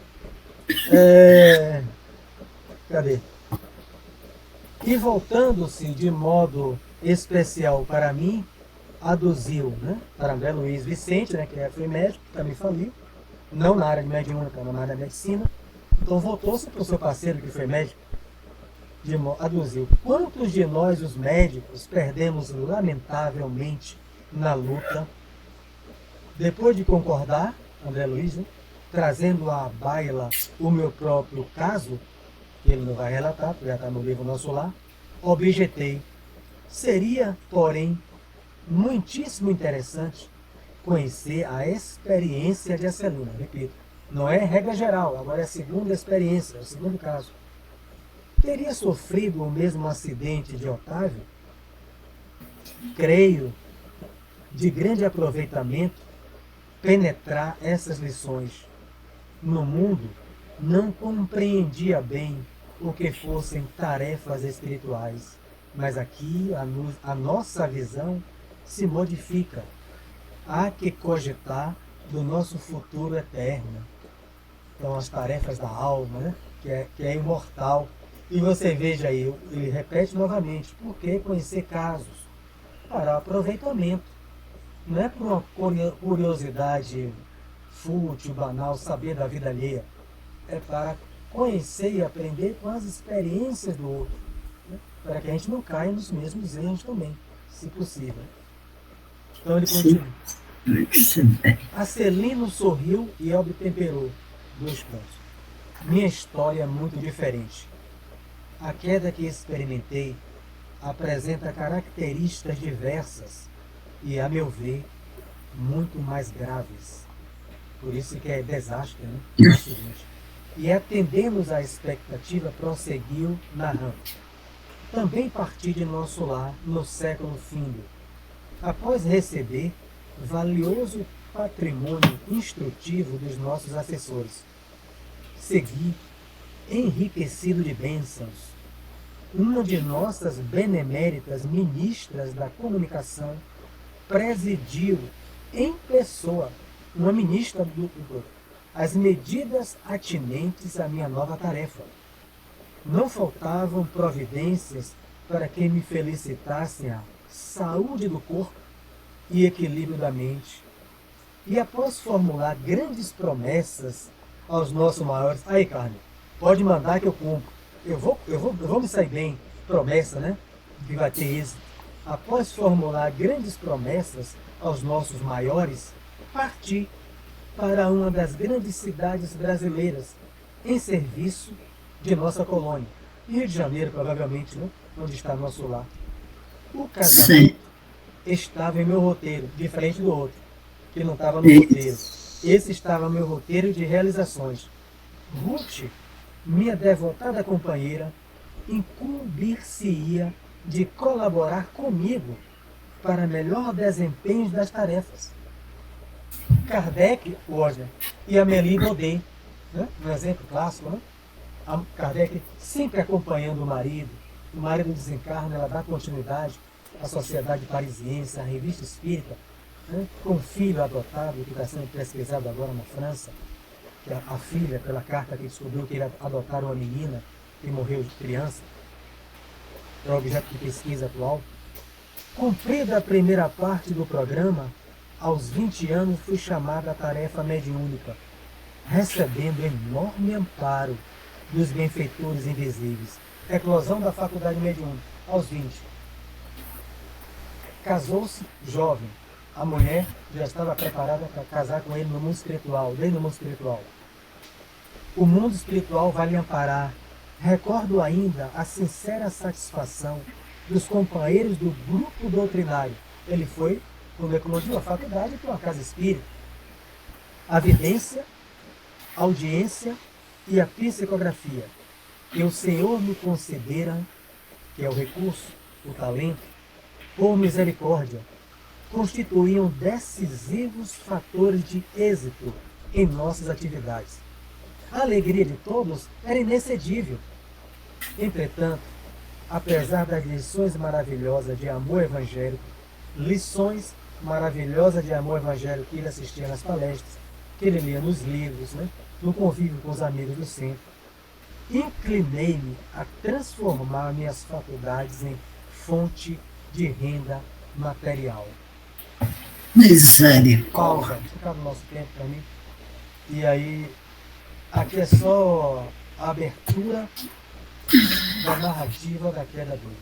Cadê? E voltando-se de modo especial para mim, aduziu, né, para André Luiz Vicente, né, que foi médico, também faliu, não na área de mediúnica, mas na área da medicina. Então voltou-se para o seu parceiro que foi médico, aduziu. Quantos de nós, os médicos, perdemos lamentavelmente na luta? Depois de concordar, André Luiz, né, trazendo à baila o meu próprio caso, que ele não vai relatar, porque já está no livro Nosso Lar, objetei. Seria, porém, muitíssimo interessante conhecer a experiência de Acelina, repito. Não é regra geral, agora é a segunda experiência, é o segundo caso. Teria sofrido o mesmo acidente de Otávio? Creio, de grande aproveitamento, penetrar essas lições. No mundo, não compreendia bem o que fossem tarefas espirituais, mas aqui a nossa visão se modifica. Há que cogitar do nosso futuro eterno. Então, as tarefas da alma, né? que é imortal. E você veja aí, ele repete novamente, por que conhecer casos? Para aproveitamento. Não é por uma curiosidade fútil, banal, saber da vida alheia. É para conhecer e aprender com as experiências do outro. Né? Para que a gente não caia nos mesmos erros também, se possível. Então ele continua. Acelino sorriu e obtemperou. 2 pontos. Minha história é muito diferente. A queda que experimentei apresenta características diversas e, a meu ver, muito mais graves. Por isso que é desastre, né? É o seguinte. E atendemos à expectativa, prosseguiu narrando. Também parti de nosso lar no século findo, após receber valioso patrimônio instrutivo dos nossos assessores. Segui, enriquecido de bênçãos, uma de nossas beneméritas ministras da comunicação presidiu em pessoa, uma ministra as medidas atinentes à minha nova tarefa. Não faltavam providências para que me felicitassem a saúde do corpo e equilíbrio da mente. E após formular grandes promessas aos nossos maiores... Aí, Carmen, pode mandar que eu cumpro. Eu vou me sair bem. Promessa, né? Que vai ter êxito. Após formular grandes promessas aos nossos maiores, parti para uma das grandes cidades brasileiras, em serviço de nossa colônia. Rio de Janeiro, provavelmente, né? Onde está nosso lar. O casamento estava em meu roteiro, diferente do outro, que não estava no roteiro. Esse estava no meu roteiro de realizações. Ruth, minha devotada companheira, incumbir-se-ia de colaborar comigo para melhor desempenho das tarefas. Kardec, hoje, e Amélie Baudet, né? Um exemplo clássico, né? A Kardec sempre acompanhando o marido desencarna, ela dá continuidade à Sociedade Parisiense, à Revista Espírita, né? Com um filho adotado, que está sendo pesquisado agora na França, que a filha, pela carta que descobriu que ele adotaram uma menina que morreu de criança, é objeto de pesquisa atual. Cumprida a primeira parte do programa, aos 20 anos fui chamada à tarefa mediúnica, recebendo enorme amparo dos benfeitores invisíveis. Eclosão da faculdade mediúnica, aos 20. Casou-se jovem. A mulher já estava preparada para casar com ele no mundo espiritual, desde o mundo espiritual. O mundo espiritual vai lhe amparar. Recordo ainda a sincera satisfação dos companheiros do grupo doutrinário. Ele foi, quando eclodiu a faculdade, para uma casa espírita. A vidência, a audiência e a psicografia, que o Senhor me concedera, que é o recurso, o talento, por misericórdia, constituíam decisivos fatores de êxito em nossas atividades. A alegria de todos era inexcedível. Entretanto, apesar das lições maravilhosas de amor evangélico, lições maravilhosas de amor evangélico que ele assistia nas palestras, que ele lia nos livros, né, no convívio com os amigos do centro, inclinei-me a transformar minhas faculdades em fonte de renda material. Misericórdia. Pausa, ficar no nosso tempo para mim. E aí, aqui é só a abertura da narrativa da queda dele.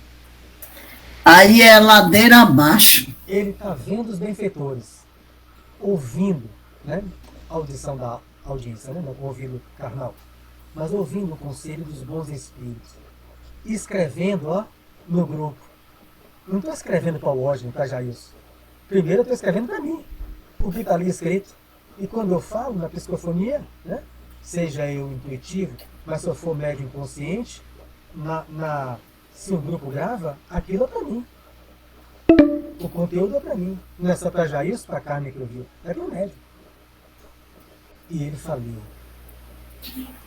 Aí é ladeira abaixo. Ele está vendo os benfeitores, ouvindo, né? A audição da audiência, né? Não ouvindo carnal, mas ouvindo o conselho dos bons espíritos. E escrevendo, ó, no grupo. Não estou escrevendo para o Washington, para Jailson. Primeiro eu estou escrevendo para mim, o que está ali escrito. E quando eu falo na psicofonia, né? Seja eu intuitivo, mas se eu for médio inconsciente, se o grupo grava, aquilo é para mim. O conteúdo é para mim. Não é só para Jailson, para a Carmen que eu vi. É para o médium. E ele faliu.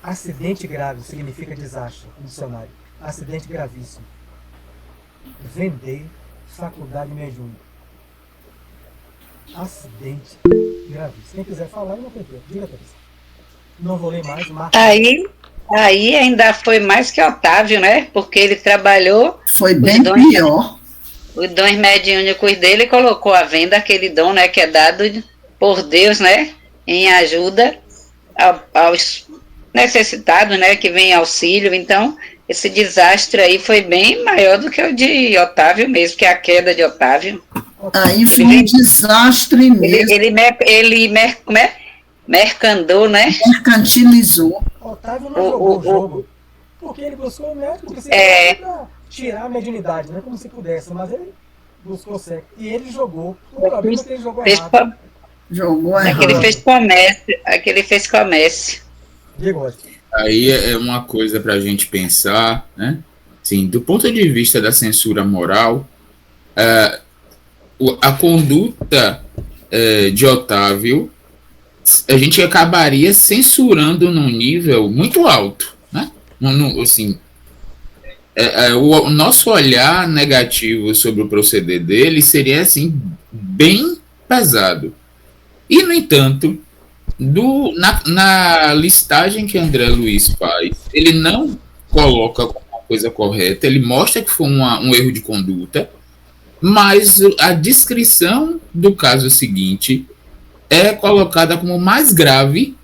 Acidente grave significa desastre no dicionário. Acidente gravíssimo. Vender faculdade mediúnica. Acidente gravíssimo. Quem quiser falar, eu não tenho tempo. Diga, Teresa. Não vou ler mais. Aí ainda foi mais que Otávio, né? Porque ele trabalhou... Foi bem pior. Os dons mediúnicos dele colocou à venda aquele dom, né? Que é dado por Deus, né? Em ajuda aos necessitados, né? Que vem auxílio. Então, esse desastre aí foi bem maior do que o de Otávio mesmo, que é a queda de Otávio. Aí foi um desastre mesmo. Ele mercandou, né? Mercantilizou. Otávio não jogou o jogo, porque ele buscou o médico, porque se para tirar a mediunidade, né? Como se pudesse, mas ele buscou certo. E ele jogou. O problema é que ele jogou errado. Jogou Aquele errado. fez comércio. Diego, Oscar. Aí é uma coisa para a gente pensar, né? Sim, do ponto de vista da censura moral, a conduta de Otávio, a gente acabaria censurando num nível muito alto, né? Assim, o nosso olhar negativo sobre o proceder dele seria assim bem pesado. E, no entanto, na listagem que André Luiz faz, ele não coloca como uma coisa correta, ele mostra que foi um erro de conduta, mas a descrição do caso seguinte é colocada como mais grave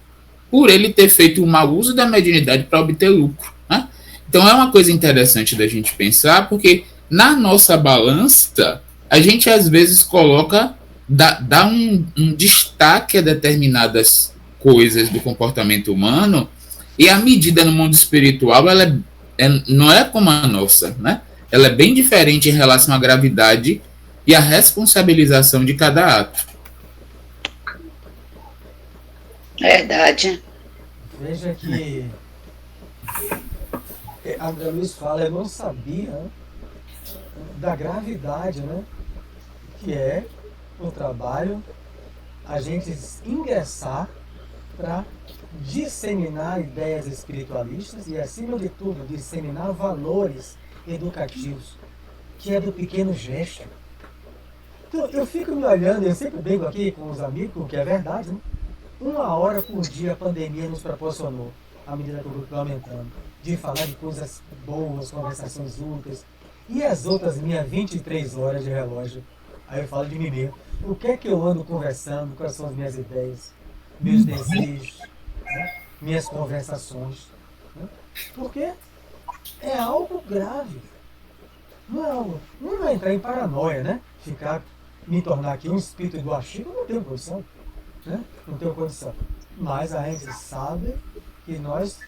por ele ter feito um mau uso da mediunidade para obter lucro, né? Então é uma coisa interessante da gente pensar, porque na nossa balança a gente às vezes coloca, dá um destaque a determinadas coisas do comportamento humano, e a medida no mundo espiritual ela não é como a nossa, né? Ela é bem diferente em relação à gravidade e à responsabilização de cada ato. Verdade. Veja que André Luiz fala, eu não sabia, né, da gravidade, né, que é o trabalho a gente ingressar para disseminar ideias espiritualistas e, acima de tudo, disseminar valores educativos, que é do pequeno gesto. Então, eu fico me olhando, eu sempre brinco aqui com os amigos, o que é verdade, né? 1 hora por dia a pandemia nos proporcionou, à medida que o grupo foi aumentando, de falar de coisas boas, conversações úteis, e as outras minhas 23 horas de relógio. Aí eu falo de mim mesmo. O que é que eu ando conversando? Quais são as minhas ideias, meus desejos, né? Minhas conversações? Né? Porque é algo grave. Não vai entrar em paranoia, né? Me tornar aqui um espírito do Chico, eu não tenho condição. Né? Não tenho condição. Mas a gente sabe que nós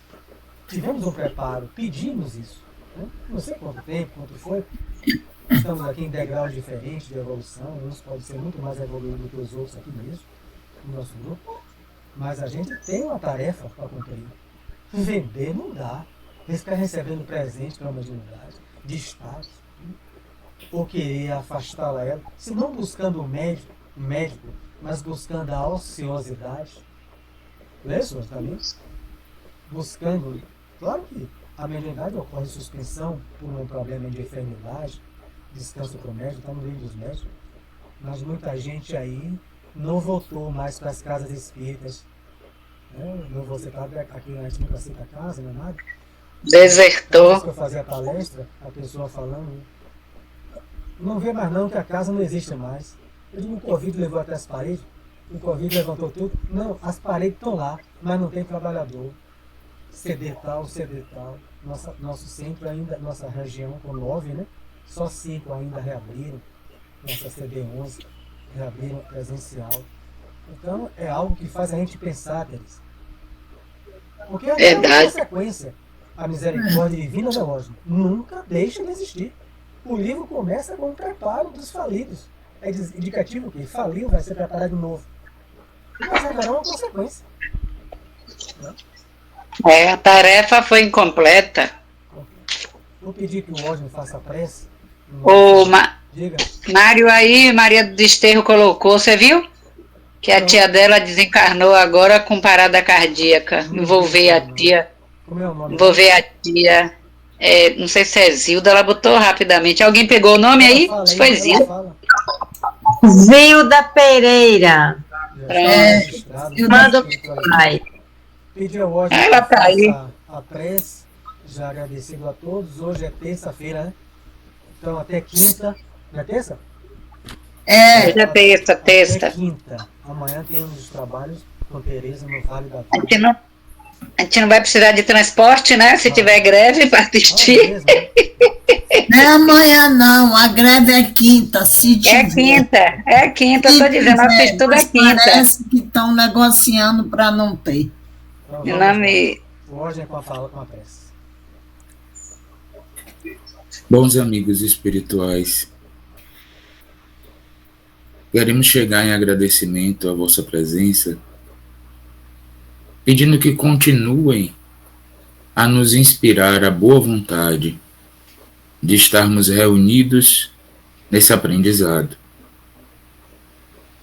tivemos um preparo, pedimos isso. Né? Não sei quanto tempo, quanto foi. Estamos aqui em degraus diferentes de evolução. Uns podem ser muito mais evoluídos do que os outros aqui mesmo, no nosso grupo. Mas a gente tem uma tarefa para cumprir. Vender não dá. Ficar recebendo presente para uma mediunidade, de status, ou querer afastá-la ela, se não buscando o médico, mas buscando a ociosidade. Lê, senhor, também? Buscando. Claro que a mediunidade ocorre suspensão por um problema de enfermidade, descanso para o médico, está no livro dos médicos. Mas muita gente aí não voltou mais para as casas espíritas. Não vou citar aqui, a gente nunca cita a casa, não é nada. Desertou. Antes que eu fazia a palestra, a pessoa falando, não vê mais não que a casa não existe mais. Eu digo, o Covid levou até as paredes, o Covid levantou tudo. Não, as paredes estão lá, mas não tem trabalhador. CD tal. Nosso centro ainda, nossa região com 9, né? Só 5 ainda reabriram. Nossa CD11 reabriram presencial. Então é algo que faz a gente pensar, Teresa. Porque é uma consequência. A misericórdia divina da ordem nunca deixa de existir. O livro começa com o preparo dos falidos. É indicativo que faliu, vai ser preparado de novo. Mas haverá uma consequência. A tarefa foi incompleta. Vou pedir que o Osmo faça a prece. Diga. Mário aí, Maria do Desterro colocou, você viu? Que a tia dela desencarnou agora com parada cardíaca. Vou ver a tia. Como é o nome? Vou ver a tia. Não sei se é Zilda, ela botou rapidamente. Alguém pegou o nome aí? Foi Zilda. Zilda Pereira. Manda o pai. Pedir ao Osmo ela tá aí. A prece. Já agradecido a todos. Hoje é terça-feira, né? Então até quinta. Não é terça? Hoje é terça. Até quinta. Amanhã temos os trabalhos com Tereza no Vale da Vida. A gente não vai precisar de transporte, né? Se tiver greve para assistir. Não é amanhã, não. A greve é quinta, se tiver. É quinta, estou dizendo. Assisto tudo é quinta. Parece que estão negociando para não ter. Hoje é com a prece. Bons amigos espirituais, queremos chegar em agradecimento à vossa presença, pedindo que continuem a nos inspirar a boa vontade de estarmos reunidos nesse aprendizado.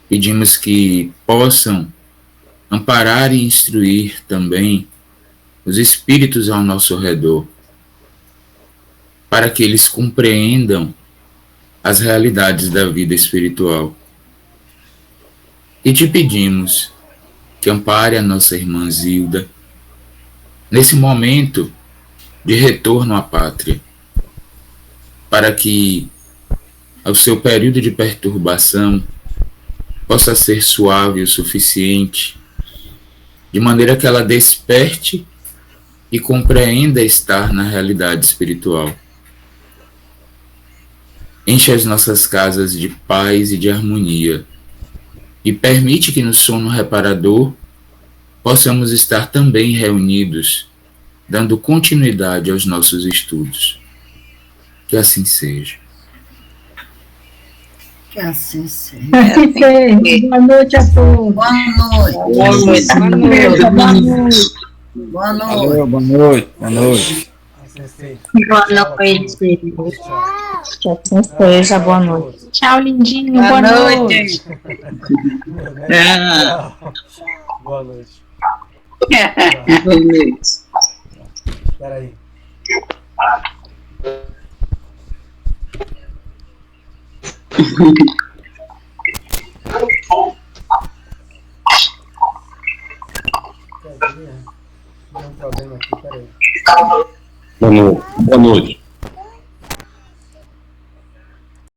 Pedimos que possam amparar e instruir também os espíritos ao nosso redor, para que eles compreendam as realidades da vida espiritual. E te pedimos que ampare a nossa irmã Zilda nesse momento de retorno à pátria, para que o seu período de perturbação possa ser suave o suficiente, de maneira que ela desperte e compreenda estar na realidade espiritual. Enche as nossas casas de paz e de harmonia, e permite que no sono reparador possamos estar também reunidos, dando continuidade aos nossos estudos. Que assim seja. Que assim seja. Boa noite a todos. Boa noite. Boa noite. Boa noite. Boa noite. Valeu, boa noite. Boa noite. Assim seja. Boa noite. Tchau. Que assim seja. Boa noite. Tchau, lindinho. Boa noite. Tchau. Boa noite. Boa noite. Espera aí. Deu um problema aqui, peraí. Boa noite.